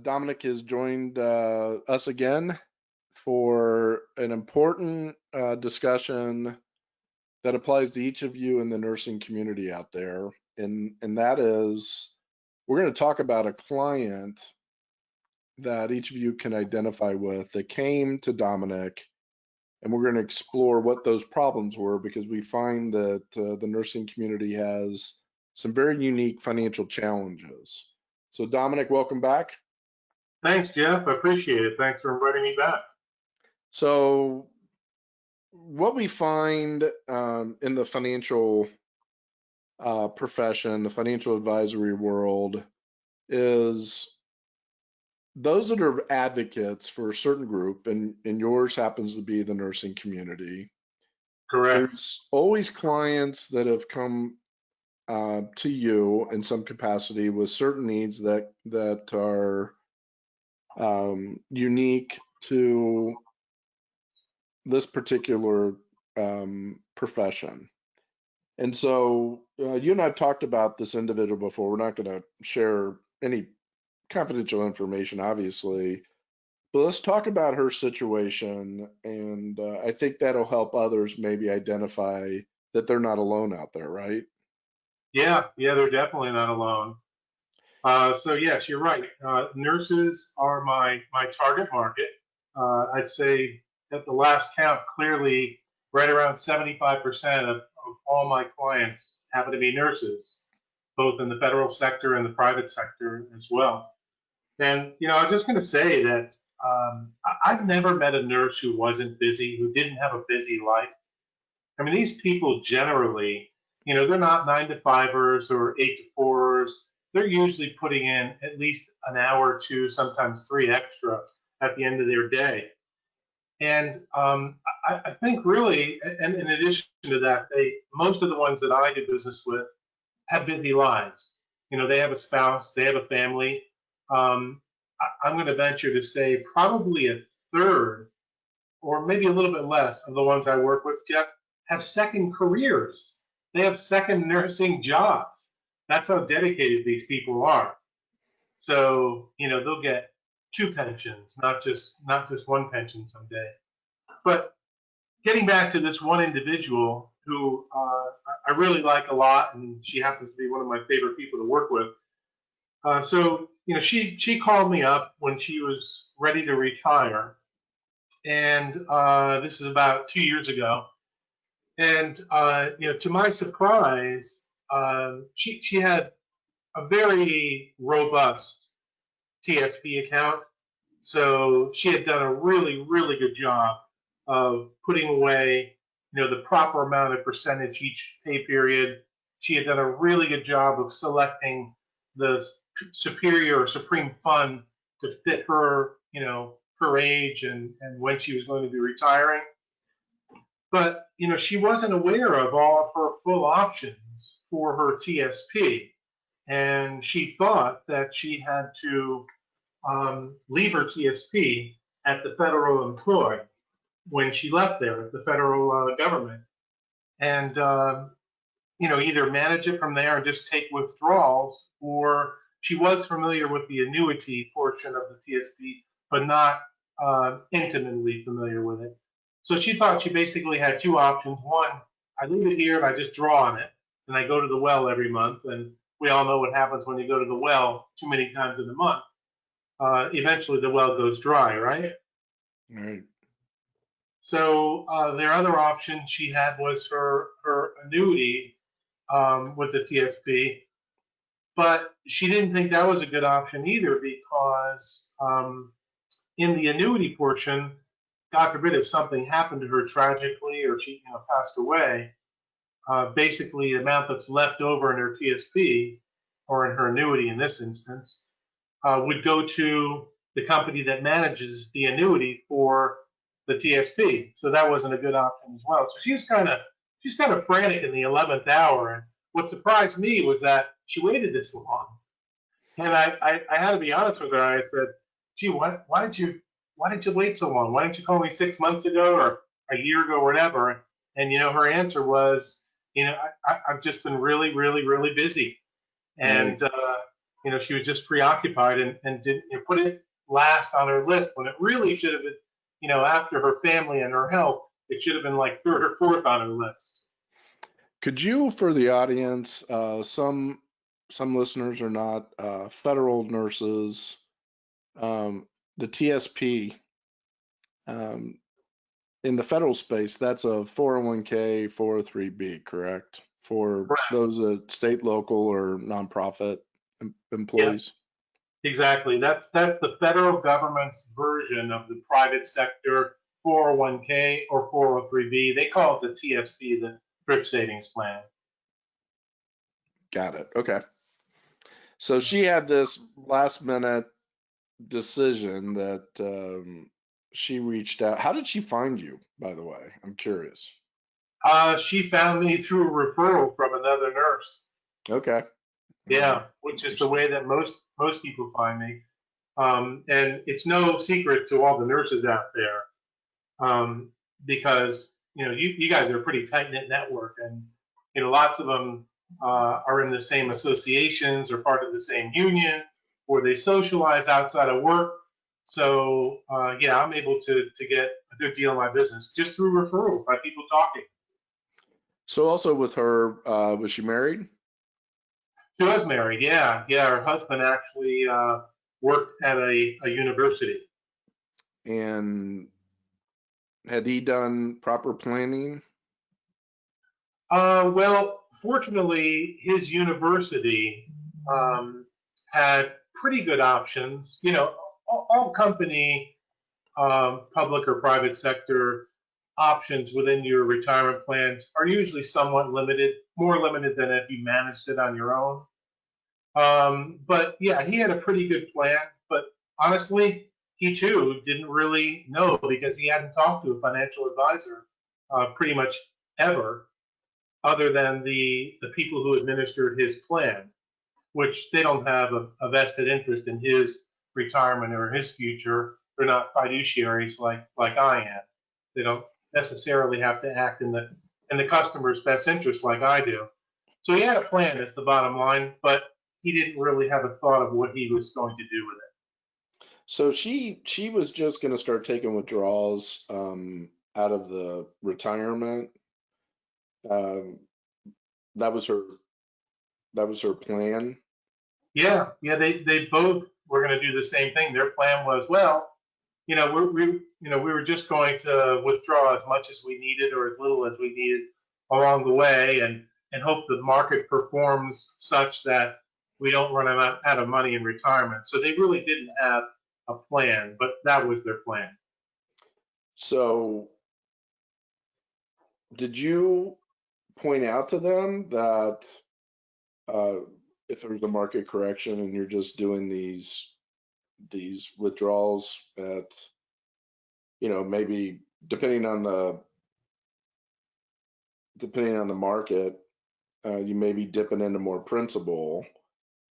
Dominick has joined us again for an important discussion that applies to each of you in the nursing community out there. And that is, we're going to talk about a client that each of you can identify with that came to Dominick, and we're going to explore what those problems were, because we find that the nursing community has some very unique financial challenges. So Dominick, welcome back. Thanks, Jeff. I appreciate it. Thanks for inviting me back. So what we find in the financial profession, the financial advisory world, is those that are advocates for a certain group, and yours happens to be the nursing community. Correct. There's always clients that have come to you in some capacity with certain needs that are unique to this particular profession. And so you and I have talked about this individual before. We're not going to share any confidential information, obviously, but let's talk about her situation. And I think that'll help others maybe identify that they're not alone out there, right? Yeah, they're definitely not alone. So yes, you're right. Nurses are my target market. I'd say at the last count, clearly right around 75% of all my clients happen to be nurses, both in the federal sector and the private sector as well. And, I'm just going to say that I've never met a nurse who wasn't busy, who didn't have a busy life. I mean, these people generally, they're not 9-to-5ers or 8-to-4ers. They're usually putting in at least an hour or two, sometimes 3 extra at the end of their day. And I think really, and in addition to that, most of the ones that I do business with have busy lives. They have a spouse, they have a family. I'm going to venture to say probably a third, or maybe a little bit less, of the ones I work with, Jeff, have second careers. They have second nursing jobs. That's how dedicated these people are. So, they'll get 2 pensions, not just 1 pension someday. But getting back to this one individual who I really like a lot, and she happens to be one of my favorite people to work with. So, she called me up when she was ready to retire, and this is about 2 years ago. And to my surprise, she had a very robust TSP account. So she had done a really, really good job of putting away, the proper amount of percentage each pay period. She had done a really good job of selecting the superior or supreme fund to fit her, her age and when she was going to be retiring. But, she wasn't aware of all of her full options for her TSP. And she thought that she had to leave her TSP at the federal employ when she left there at the federal government, and either manage it from there and just take withdrawals, or she was familiar with the annuity portion of the TSP, but not intimately familiar with it. So she thought she basically had 2 options. One, I leave it here and I just draw on it, and I go to the well every month. And we all know what happens when you go to the well too many times in a month. Eventually the well goes dry, right? Right. So their other option she had was her annuity with the TSP, but she didn't think that was a good option either, because in the annuity portion, God forbid if something happened to her tragically or she passed away, basically the amount that's left over in her TSP, or in her annuity in this instance, would go to the company that manages the annuity for the TSP. So that wasn't a good option as well. So she's kind of frantic in the 11th hour. And what surprised me was that she waited this long. And I had to be honest with her. I said, "Gee, why did you wait so long? Why didn't you call me 6 months ago or a year ago or whatever?" And her answer was, I've just been really, really, really busy. And she was just preoccupied and didn't put it last on her list when it really should have been, after her family and her health, it should have been like third or fourth on her list. Could you, for the audience, some listeners are not federal nurses, the TSP, in the federal space, that's a 401k, 403b, correct? For Correct. those state, local, or nonprofit employees? Yeah, exactly. That's the federal government's version of the private sector 401k or 403b. They call it the TSP, the thrift savings plan. Got it. Okay. So she had this last minute decision that she reached out. How did she find you, by the way? I'm curious. She found me through a referral from another nurse. Okay. Yeah, which is the way that most people find me. And it's no secret to all the nurses out there, because you guys are a pretty tight knit network, and lots of them are in the same associations or part of the same union, or they socialize outside of work. So yeah, I'm able to get a good deal in my business just through referral by people talking. So also with her, was she married? She was married, yeah. Yeah, her husband actually worked at a university. And had he done proper planning? Well, fortunately, his university had pretty good options. All company, public or private sector options within your retirement plans are usually somewhat limited, more limited than if you managed it on your own. But yeah, he had a pretty good plan. But honestly, he too didn't really know because he hadn't talked to a financial advisor pretty much ever, other than the people who administered his plan, which they don't have a vested interest in his retirement or his future. They're not fiduciaries like I am. They don't necessarily have to act in the customer's best interest like I do. So he had a plan, that's the bottom line, but he didn't really have a thought of what he was going to do with it. So she was just going to start taking withdrawals out of the retirement. Um, that was her plan. Yeah, yeah, they both were going to do the same thing. Their plan was, well, we were just going to withdraw as much as we needed or as little as we needed along the way, and hope the market performs such that we don't run out of money in retirement. So they really didn't have a plan, but that was their plan. So did you point out to them that uh, if there's a market correction and you're just doing these withdrawals at, maybe depending on the market, you may be dipping into more principal.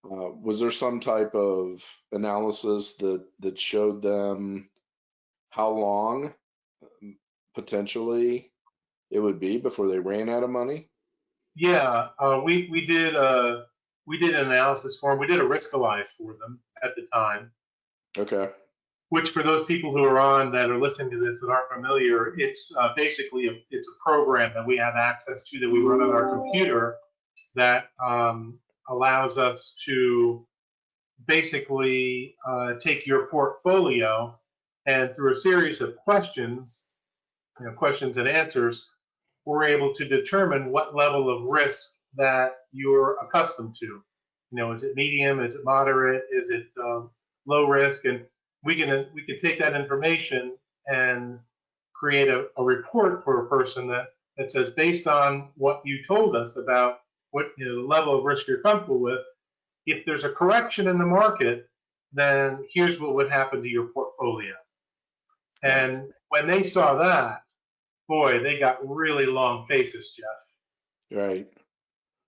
Was there some type of analysis that showed them how long potentially it would be before they ran out of money? Yeah, we did an analysis for them. We did a risk analysis for them at the time, Okay. which for those people who are on that are listening to this that aren't familiar, it's basically it's a program that we have access to that we run on our computer that allows us to basically take your portfolio and through a series of questions, questions and answers, we're able to determine what level of risk that you're accustomed to. Is it medium? Is it moderate? Is it low risk? And we can take that information and create a report for a person that says, based on what you told us about what the level of risk you're comfortable with, if there's a correction in the market, then here's what would happen to your portfolio. And when they saw that, boy, they got really long faces, Jeff. Right.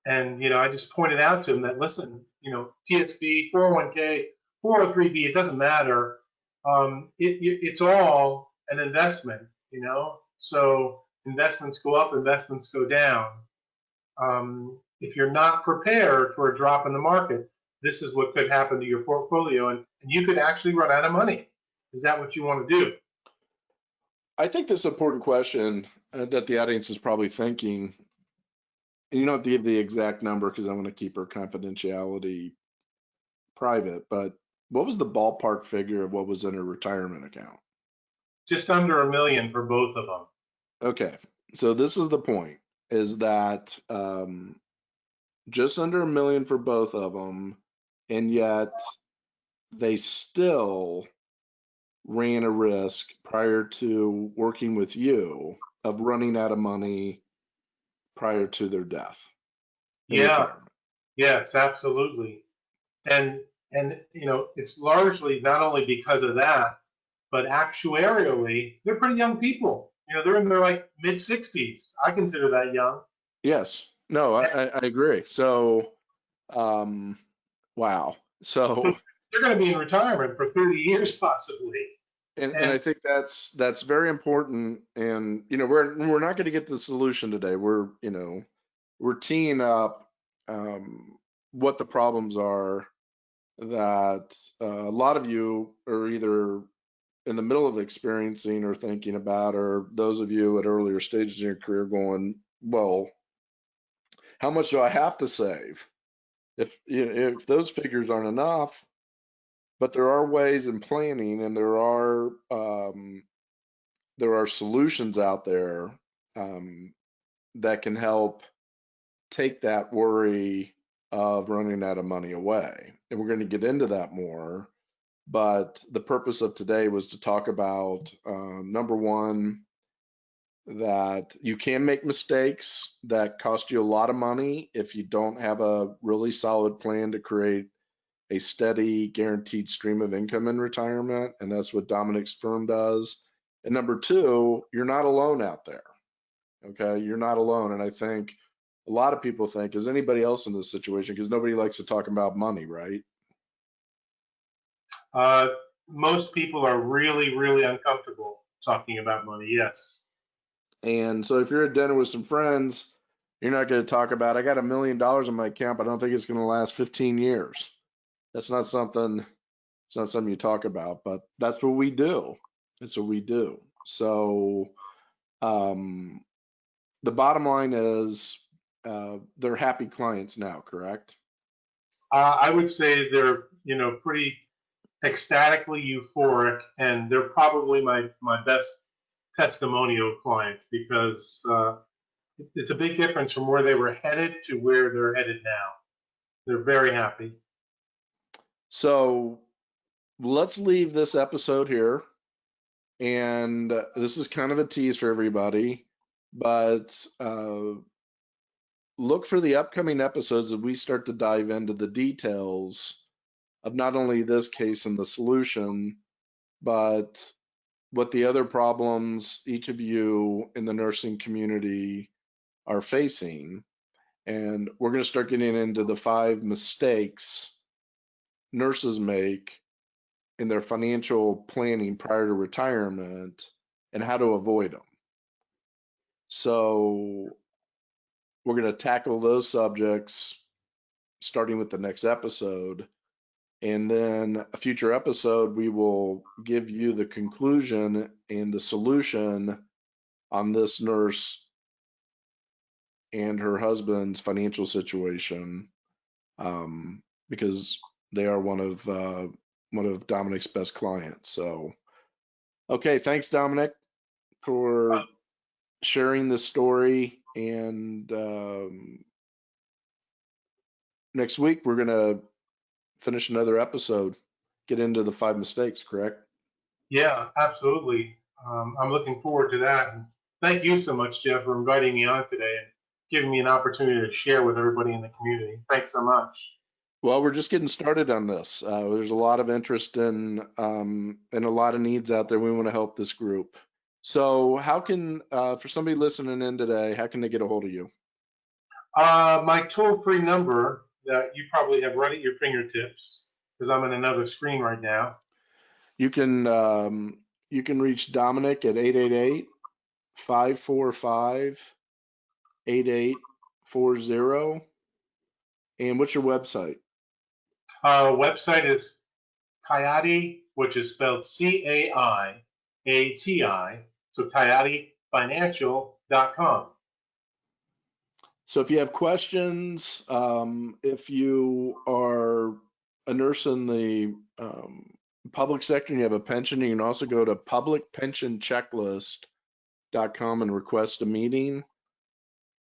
And I just pointed out to them that, listen, TSB, 401k, 403b, it doesn't matter. It's all an investment. So investments go up, investments go down. If you're not prepared for a drop in the market, this is what could happen to your portfolio, and you could actually run out of money. Is that what you want to do? I think this important question that the audience is probably thinking, and you don't have to give the exact number because I want to keep our confidentiality private, but what was the ballpark figure of what was in a retirement account? Just under a million for both of them. Okay, so this is the point, is that just under a million for both of them, and yet they still ran a risk prior to working with you of running out of money prior to their death in Yeah, retirement. yes, absolutely. And it's largely not only because of that, but actuarially, they're pretty young people. They're in their like mid 60s. I consider that young. Yes, no, I agree. So, wow. So, They're going to be in retirement for 30 years possibly. and I And think that's very important. And we're not going to get the solution today. We're teeing up what the problems are that a lot of you are either in the middle of experiencing or thinking about, or those of you at earlier stages in your career going, well, how much do I have to save? If those figures aren't enough, but there are ways in planning, and there are solutions out there um, that can help take that worry of running out of money away. And we're going to get into that more. But the purpose of today was to talk about number one, that you can make mistakes that cost you a lot of money if you don't have a really solid plan to create a steady, guaranteed stream of income in retirement. And that's what Dominick's firm does. And number two, you're not alone out there. Okay. You're not alone. And I think a lot of people think, is anybody else in this situation? Because nobody likes to talk about money, right? uh, most people are really, really uncomfortable talking about money. Yes. And so if you're at dinner with some friends, you're not going to talk about, I got $1 million in my account, but I don't think it's going to last 15 years. That's not something, it's not something you talk about, but that's what we do. That's what we do. So um, the bottom line is they're happy clients now, correct? I would say they're, pretty ecstatically euphoric, and they're probably my best testimonial clients because it's a big difference from where they were headed to where they're headed now. They're very happy. So let's leave this episode here. And this is kind of a tease for everybody, but look for the upcoming episodes as we start to dive into the details of not only this case and the solution, but what the other problems each of you in the nursing community are facing. And we're going to start getting into the 5 mistakes nurses make in their financial planning prior to retirement and how to avoid them. So we're going to tackle those subjects starting with the next episode. And then a future episode, we will give you the conclusion and the solution on this nurse and her husband's financial situation, because they are one of Dominick's best clients. So, okay, thanks, Dominick, for sharing this story. And next week, we're going to finish another episode, get into the 5 mistakes, correct? Yeah, absolutely. I'm looking forward to that. And thank you so much, Jeff, for inviting me on today and giving me an opportunity to share with everybody in the community. Thanks so much. Well, we're just getting started on this. There's a lot of interest and a lot of needs out there. We want to help this group. So, how can for somebody listening in today, how can they get a hold of you? My toll-free number that you probably have right at your fingertips, because I'm in another screen right now. You can reach Dominick at 888-545-8840. And what's your website? Website is Caiati, which is spelled Caiati, so CaiatiFinancial.com. So if you have questions, if you are a nurse in the public sector and you have a pension, you can also go to publicpensionchecklist.com and request a meeting.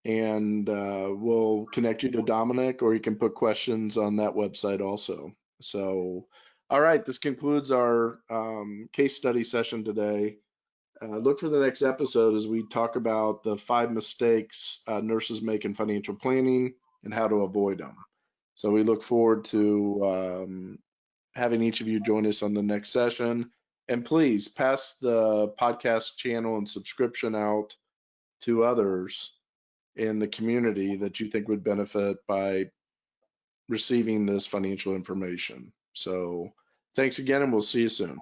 And we'll connect you to Dominick, or you can put questions on that website also. So, all right, this concludes our case study session today. Look for the next episode as we talk about the 5 mistakes nurses make in financial planning and how to avoid them. So we look forward to having each of you join us on the next session. And please pass the podcast channel and subscription out to others in the community that you think would benefit by receiving this financial information. So thanks again, and we'll see you soon.